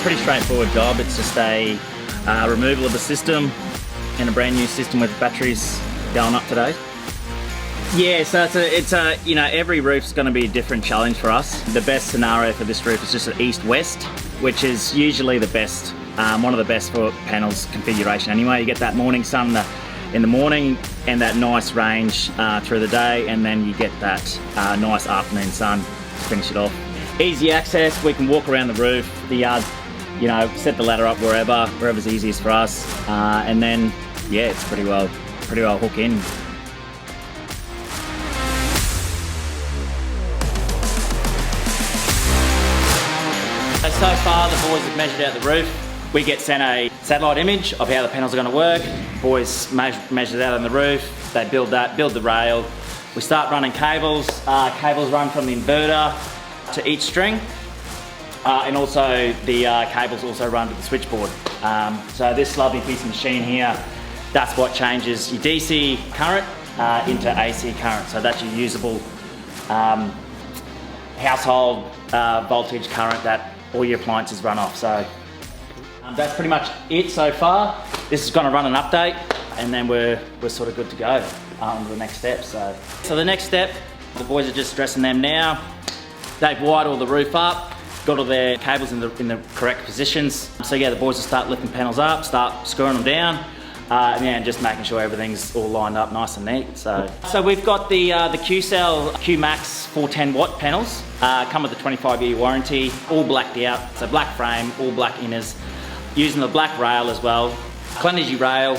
Pretty straightforward job. It's just a removal of the system and a brand new system with batteries going up today. Yeah, so it's a you know, every roof's going to be a different challenge for us. The best scenario for this roof is just an east-west, which is usually the best, one of the best for panels configuration anyway. You get that morning sun in the morning and that nice range through the day, and then you get that nice afternoon sun to finish it off. Easy access, we can walk around the roof, the yard, you know, set the ladder up wherever's easiest for us, and then yeah, it's pretty well hook in. So far the boys have measured out the roof. We get sent a satellite image of how the panels are going to work. Boys measure that on the roof. They build the rail. We start running cables. Cables run from the inverter to each string. And also the cables also run to the switchboard. So this lovely piece of machine here, that's what changes your DC current into AC current. So that's your usable household voltage current that all your appliances run off. So that's pretty much it so far. This is going to run an update, and then we're sort of good to go on to the next step. So the next step, the boys are just dressing them now. They've wired all the roof up, got all their cables in the correct positions. So yeah, the boys will start lifting panels up, start screwing them down, and then just making sure everything's all lined up nice and neat. So we've got the Q-Cell Q-Max 410 watt panels. Come with a 25-year warranty, all blacked out. So black frame, all black inners, using the black rail as well. Clenergy rail,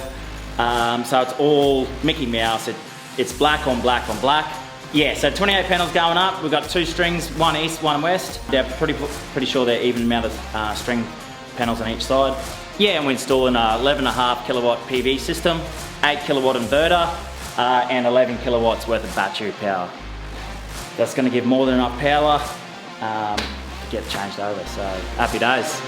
so it's all Mickey Mouse. It's black on black on black. Yeah, so 28 panels going up. We've got 2 strings, one east, one west. They're pretty sure they're even amount of string panels on each side. Yeah, and we're installing a 11.5 kilowatt PV system, 8 kilowatt inverter, and 11 kilowatts worth of battery power. That's going to give more than enough power to get changed over, so happy days.